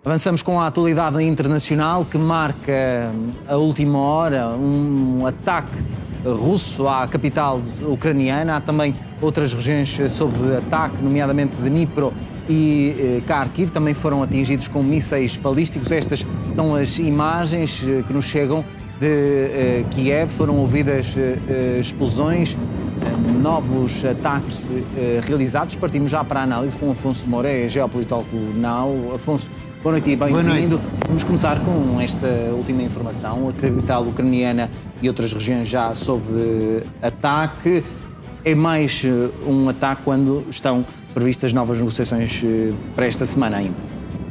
Avançamos com a atualidade internacional que marca a última hora, um ataque russo à capital ucraniana. Há também outras regiões sob ataque, nomeadamente Dnipro e Kharkiv, também foram atingidos com mísseis balísticos. Estas são as imagens que nos chegam de Kiev. Foram ouvidas explosões, novos ataques realizados. Partimos já para a análise com Afonso Moura, geopolitólogo Now. Afonso, boa noite e bem-vindo. Vamos começar com esta última informação. A capital ucraniana e outras regiões já sob ataque. É mais um ataque quando estão previstas novas negociações para esta semana ainda.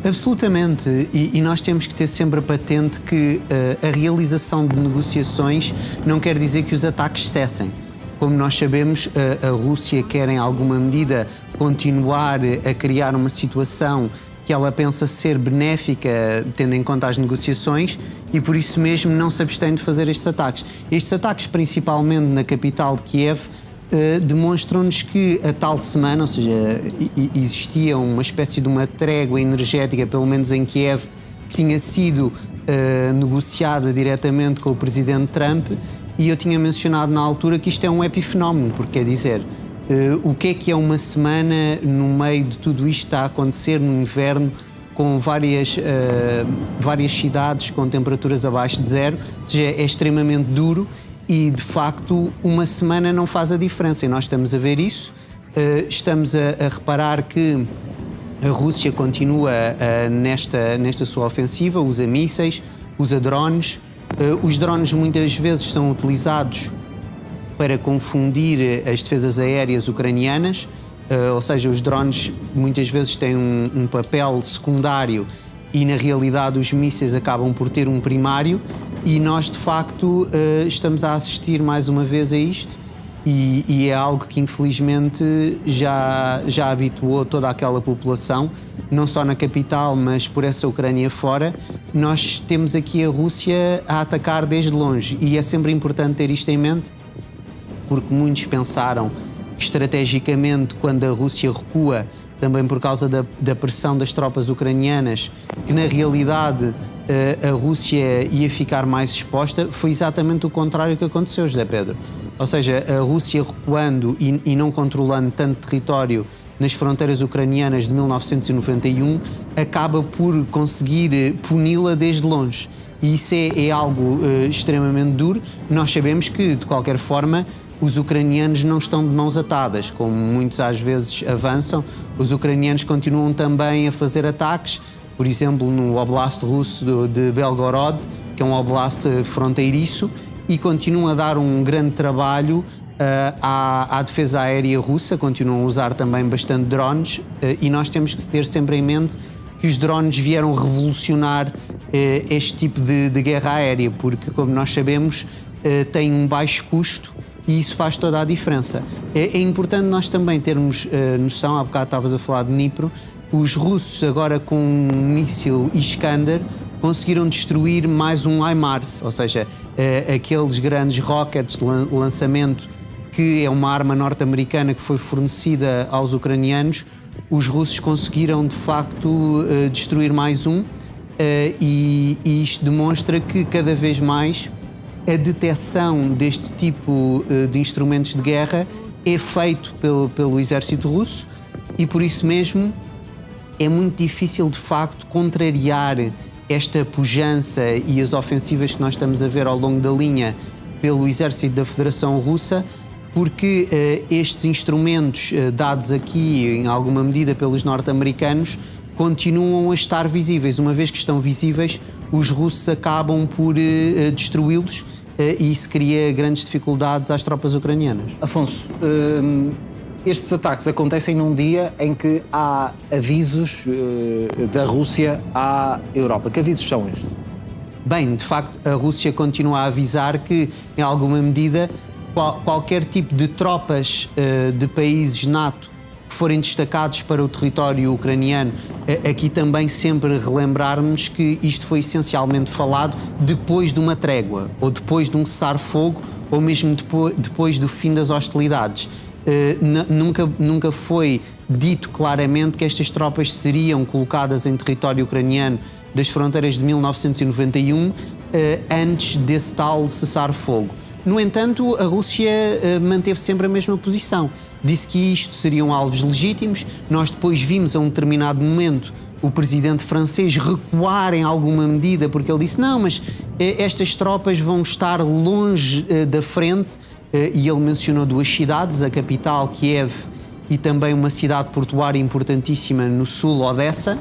Absolutamente, e nós temos que ter sempre patente que a realização de negociações não quer dizer que os ataques cessem. Como nós sabemos, a Rússia quer em alguma medida continuar a criar uma situação que ela pensa ser benéfica, tendo em conta as negociações, e por isso mesmo não se abstém de fazer estes ataques. Estes ataques, principalmente na capital de Kiev, demonstram-nos que a tal semana, ou seja, existia uma espécie de uma trégua energética, pelo menos em Kiev, que tinha sido negociada diretamente com o presidente Trump, e eu tinha mencionado na altura que isto é um epifenómeno, porque quer dizer, o que é uma semana no meio de tudo isto está a acontecer no inverno, com várias cidades com temperaturas abaixo de zero, ou seja, é extremamente duro. E, de facto, uma semana não faz a diferença e nós estamos a ver isso. Estamos a reparar que a Rússia continua nesta sua ofensiva, usa mísseis, usa drones. Os drones muitas vezes são utilizados para confundir as defesas aéreas ucranianas, ou seja, os drones muitas vezes têm um papel secundário e, na realidade, os mísseis acabam por ter um primário. E nós, de facto, estamos a assistir mais uma vez a isto e é algo que, infelizmente, já habituou toda aquela população, não só na capital, mas por essa Ucrânia fora. Nós temos aqui a Rússia a atacar desde longe e é sempre importante ter isto em mente, porque muitos pensaram que, estrategicamente, quando a Rússia recua, também por causa da pressão das tropas ucranianas, que na realidade a Rússia ia ficar mais exposta. Foi exatamente o contrário que aconteceu, José Pedro. Ou seja, a Rússia recuando e não controlando tanto território nas fronteiras ucranianas de 1991, acaba por conseguir puni-la desde longe. E isso é algo extremamente duro. Nós sabemos que, de qualquer forma, os ucranianos não estão de mãos atadas, como muitos às vezes avançam. Os ucranianos continuam também a fazer ataques, por exemplo, no Oblast russo de Belgorod, que é um oblast fronteiriço, e continuam a dar um grande trabalho à defesa aérea russa, continuam a usar também bastante drones, e nós temos que ter sempre em mente que os drones vieram revolucionar este tipo de guerra aérea, porque, como nós sabemos, tem um baixo custo, e isso faz toda a diferença. É importante nós também termos noção, há bocado estavas a falar de Dnipro, os russos agora com um míssil Iskander conseguiram destruir mais um HIMARS, ou seja, aqueles grandes rockets de lançamento, que é uma arma norte-americana que foi fornecida aos ucranianos. Os russos conseguiram de facto destruir mais um, e isto demonstra que cada vez mais a detecção deste tipo de instrumentos de guerra é feito pelo exército russo, e por isso mesmo é muito difícil de facto contrariar esta pujança e as ofensivas que nós estamos a ver ao longo da linha pelo exército da Federação Russa, porque estes instrumentos dados aqui em alguma medida pelos norte-americanos continuam a estar visíveis. Uma vez que estão visíveis, os russos acabam por destruí-los, e isso cria grandes dificuldades às tropas ucranianas. Afonso, estes ataques acontecem num dia em que há avisos da Rússia à Europa. Que avisos são estes? Bem, de facto, a Rússia continua a avisar que, em alguma medida, qualquer tipo de tropas de países NATO que forem destacados para o território ucraniano, aqui também sempre relembrarmos que isto foi essencialmente falado depois de uma trégua, ou depois de um cessar-fogo, ou mesmo depois do fim das hostilidades. nunca foi dito claramente que estas tropas seriam colocadas em território ucraniano das fronteiras de 1991 antes desse tal cessar-fogo. No entanto, a Rússia manteve sempre a mesma posição. Disse que isto seriam alvos legítimos. Nós depois vimos a um determinado momento o presidente francês recuar em alguma medida, porque ele disse, não, mas estas tropas vão estar longe da frente, e ele mencionou duas cidades, a capital, Kiev, e também uma cidade portuária importantíssima no sul, Odessa,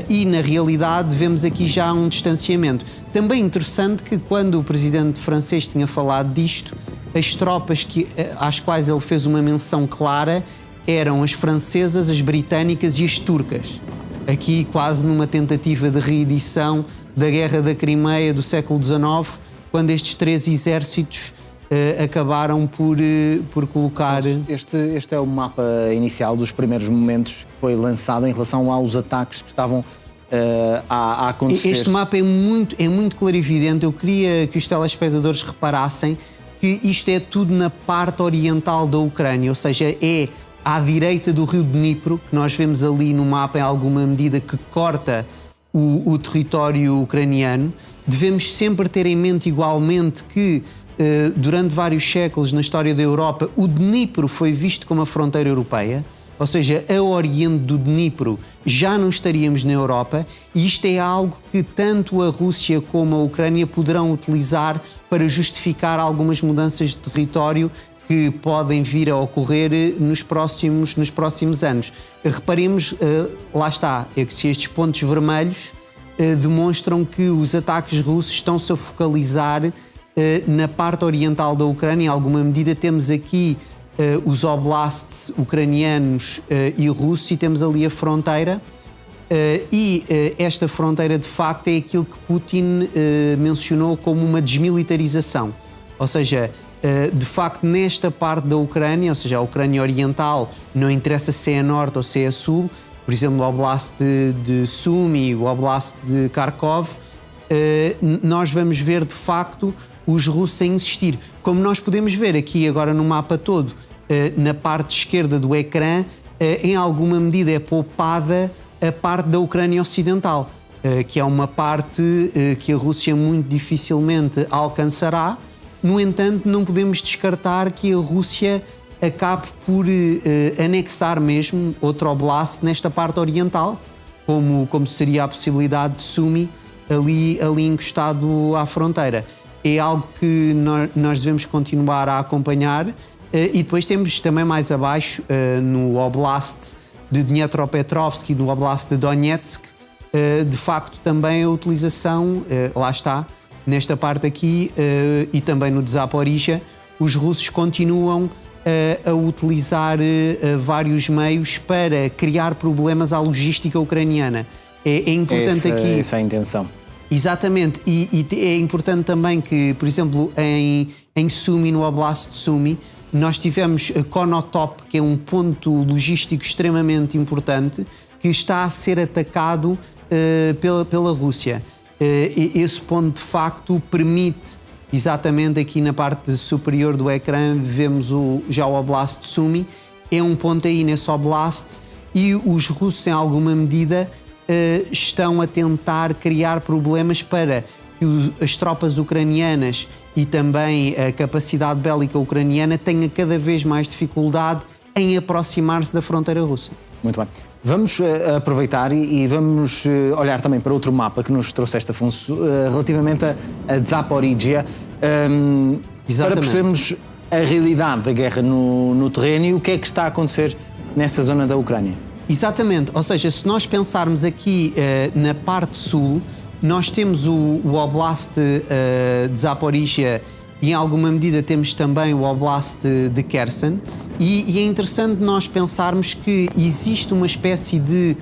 e na realidade vemos aqui já um distanciamento. Também interessante que quando o presidente francês tinha falado disto, as tropas às quais ele fez uma menção clara eram as francesas, as britânicas e as turcas. Aqui quase numa tentativa de reedição da Guerra da Crimeia do século XIX, quando estes três exércitos acabaram por colocar... Este é o mapa inicial dos primeiros momentos que foi lançado em relação aos ataques que estavam a acontecer. Este mapa é muito clarividente. Eu queria que os telespectadores reparassem que isto é tudo na parte oriental da Ucrânia, ou seja, é à direita do rio Dnipro, que nós vemos ali no mapa em alguma medida que corta o território ucraniano. Devemos sempre ter em mente igualmente que durante vários séculos na história da Europa o Dnipro foi visto como a fronteira europeia, ou seja, a oriente do Dnipro já não estaríamos na Europa, e isto é algo que tanto a Rússia como a Ucrânia poderão utilizar para justificar algumas mudanças de território que podem vir a ocorrer nos próximos anos. Reparemos, lá está, é que se estes pontos vermelhos demonstram que os ataques russos estão-se a focalizar na parte oriental da Ucrânia. Em alguma medida temos aqui os oblasts ucranianos e russos, e temos ali a fronteira, e esta fronteira de facto é aquilo que Putin mencionou como uma desmilitarização, ou seja, de facto nesta parte da Ucrânia, ou seja, a Ucrânia oriental, não interessa se é a norte ou se é a sul, por exemplo, o oblast de Sumy, o oblast de Kharkov, nós vamos ver de facto os russos a insistir. Como nós podemos ver aqui agora no mapa todo, na parte esquerda do ecrã, em alguma medida é poupada a parte da Ucrânia ocidental, que é uma parte que a Rússia muito dificilmente alcançará. No entanto, não podemos descartar que a Rússia acabe por anexar mesmo outro oblast nesta parte oriental, como seria a possibilidade de Sumy ali encostado à fronteira. É algo que nós devemos continuar a acompanhar, e depois temos também mais abaixo, no Oblast de Dnipropetrovsk e no Oblast de Donetsk, de facto também a utilização, lá está, nesta parte aqui, e também no de Zaporizhia, os russos continuam a utilizar vários meios para criar problemas à logística ucraniana. É importante aqui... Essa é a intenção. Exatamente, e é importante também que, por exemplo, em Sumy, no Oblast de Sumy, nós tivemos Konotop, que é um ponto logístico extremamente importante, que está a ser atacado pela Rússia. Esse ponto, de facto, permite, exatamente aqui na parte superior do ecrã, vemos já o Oblast de Sumy, é um ponto aí nesse Oblast, e os russos, em alguma medida, estão a tentar criar problemas para que as tropas ucranianas e também a capacidade bélica ucraniana tenha cada vez mais dificuldade em aproximar-se da fronteira russa. Muito bem. Vamos aproveitar e vamos olhar também para outro mapa que nos trouxeste, Afonso, relativamente a Zaporizhia, para percebermos a realidade da guerra no terreno e o que é que está a acontecer nessa zona da Ucrânia. Exatamente, ou seja, se nós pensarmos aqui na parte sul, nós temos o Oblast de Zaporizhia e em alguma medida temos também o Oblast de Kherson, e é interessante nós pensarmos que existe uma espécie de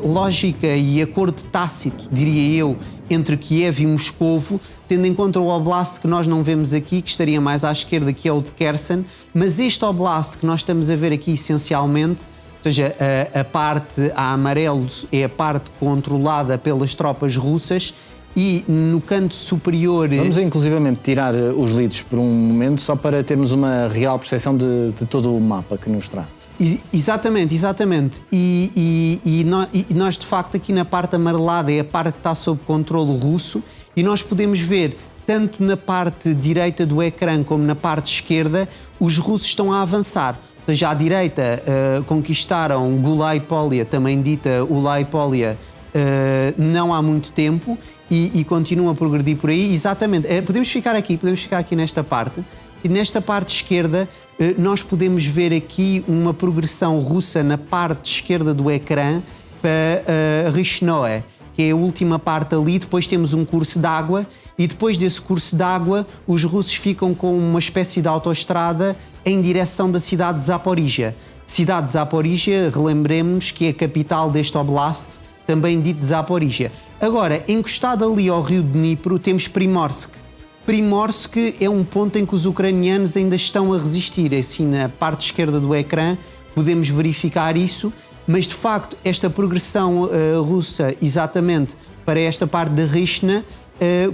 lógica e acordo tácito, diria eu, entre Kiev e Moscovo, tendo em conta o Oblast que nós não vemos aqui, que estaria mais à esquerda, que é o de Kherson, mas este Oblast que nós estamos a ver aqui essencialmente, ou seja, a parte a amarelo é a parte controlada pelas tropas russas, e no canto superior... Vamos inclusivamente tirar os leads por um momento, só para termos uma real percepção de todo o mapa que nos traz. Exatamente. E nós, de facto, aqui na parte amarelada é a parte que está sob controle russo, e nós podemos ver, tanto na parte direita do ecrã como na parte esquerda, os russos estão a avançar. Ou seja, à direita conquistaram Gulai-Polia, também dita Ulai-Polia, não há muito tempo, e continuam a progredir por aí. Exatamente. Podemos ficar aqui nesta parte. E nesta parte esquerda nós podemos ver aqui uma progressão russa na parte esquerda do ecrã para Rishnoe, que é a última parte ali. Depois temos um curso de água, e depois desse curso de água os russos ficam com uma espécie de autoestrada em direção da cidade de Zaporizhia. Cidade de Zaporizhia, relembremos que é a capital deste oblast, também dito de Zaporizhia. Agora, encostado ali ao rio Dnipro, temos Primorsk. Primorsk é um ponto em que os ucranianos ainda estão a resistir. Assim, na parte esquerda do ecrã podemos verificar isso, mas de facto esta progressão russa, exatamente para esta parte de Rishna,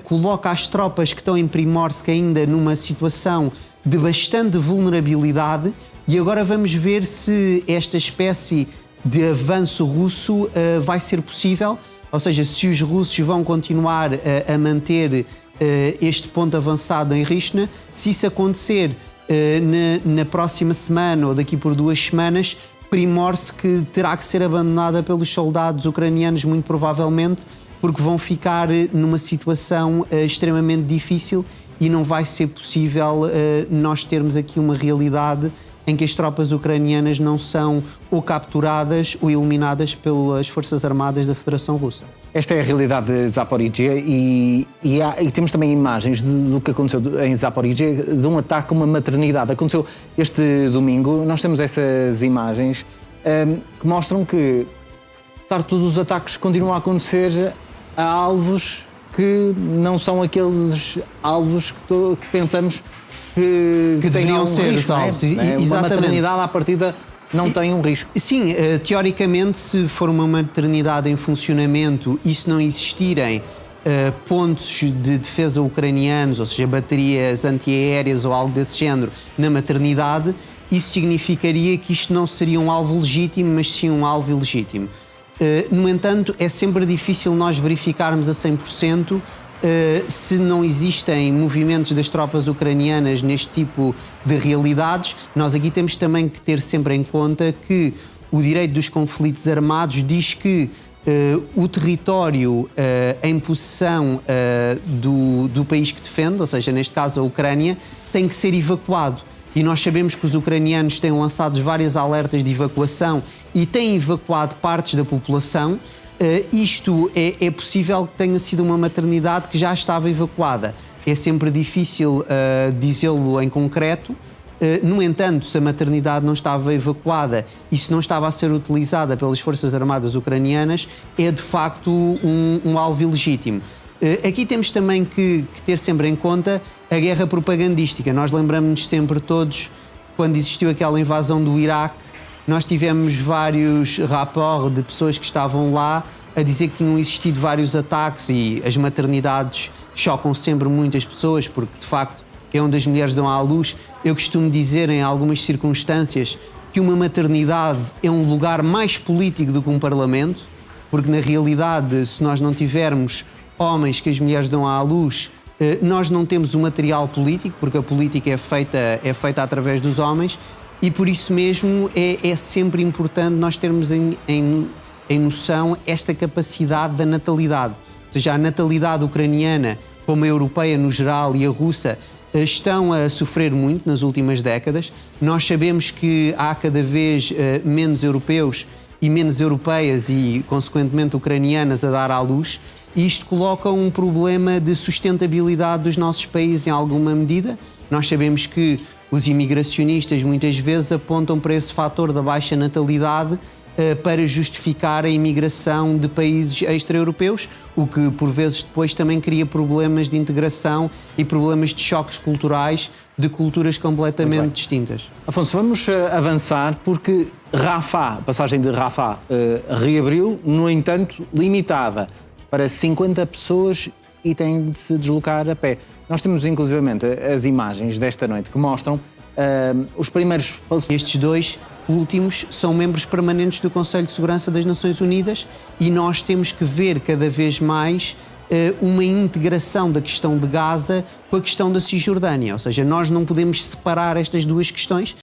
coloca as tropas que estão em Primorsk ainda numa situação de bastante vulnerabilidade. E agora vamos ver se esta espécie de avanço russo vai ser possível, ou seja, se os russos vão continuar a manter este ponto avançado em Rishna. Se isso acontecer na próxima semana ou daqui por 2 semanas, Primorsk terá que ser abandonada pelos soldados ucranianos, muito provavelmente, porque vão ficar numa situação extremamente difícil, e não vai ser possível nós termos aqui uma realidade em que as tropas ucranianas não são ou capturadas ou eliminadas pelas Forças Armadas da Federação Russa. Esta é a realidade de Zaporizhia, e temos também imagens do que aconteceu em Zaporizhia, de um ataque a uma maternidade. Aconteceu este domingo. Nós temos essas imagens que mostram que, apesar de todos os ataques, continuam a acontecer a alvos que não são aqueles alvos que pensamos que deveriam ser risco, os alvos. Uma maternidade à partida não tem um risco. Sim, teoricamente, se for uma maternidade em funcionamento e se não existirem pontos de defesa ucranianos, ou seja, baterias antiaéreas ou algo desse género na maternidade, isso significaria que isto não seria um alvo legítimo, mas sim um alvo ilegítimo. No entanto, é sempre difícil nós verificarmos a 100% se não existem movimentos das tropas ucranianas neste tipo de realidades. Nós aqui temos também que ter sempre em conta que o direito dos conflitos armados diz que o território em possessão do país que defende, ou seja, neste caso a Ucrânia, tem que ser evacuado. E nós sabemos que os ucranianos têm lançado vários alertas de evacuação e têm evacuado partes da população. Isto é possível que tenha sido uma maternidade que já estava evacuada. É sempre difícil dizê-lo em concreto. No entanto, se a maternidade não estava evacuada e se não estava a ser utilizada pelas Forças Armadas ucranianas, é de facto um alvo ilegítimo. Aqui temos também que ter sempre em conta a guerra propagandística. Nós lembramos-nos sempre todos, quando existiu aquela invasão do Iraque, nós tivemos vários rapports de pessoas que estavam lá a dizer que tinham existido vários ataques, e as maternidades chocam sempre muitas pessoas, porque de facto é onde as mulheres dão à luz. Eu costumo dizer em algumas circunstâncias que uma maternidade é um lugar mais político do que um parlamento, porque na realidade, se nós não tivermos homens que as mulheres dão à luz, nós não temos um material político, porque a política é feita através dos homens, e por isso mesmo é sempre importante nós termos em noção esta capacidade da natalidade. Ou seja, a natalidade ucraniana, como a europeia no geral e a russa, estão a sofrer muito nas últimas décadas. Nós sabemos que há cada vez menos europeus e menos europeias e, consequentemente, ucranianas a dar à luz. E isto coloca um problema de sustentabilidade dos nossos países em alguma medida. Nós sabemos que os imigracionistas muitas vezes apontam para esse fator da baixa natalidade para justificar a imigração de países extra-europeus, o que por vezes depois também cria problemas de integração e problemas de choques culturais de culturas completamente distintas. Afonso, vamos avançar, porque Rafah, a passagem de Rafah reabriu, no entanto limitada para 50 pessoas e têm de se deslocar a pé. Nós temos inclusivamente as imagens desta noite que mostram os primeiros palestinos. Estes dois últimos são membros permanentes do Conselho de Segurança das Nações Unidas e nós temos que ver cada vez mais uma integração da questão de Gaza com a questão da Cisjordânia. Ou seja, nós não podemos separar estas duas questões,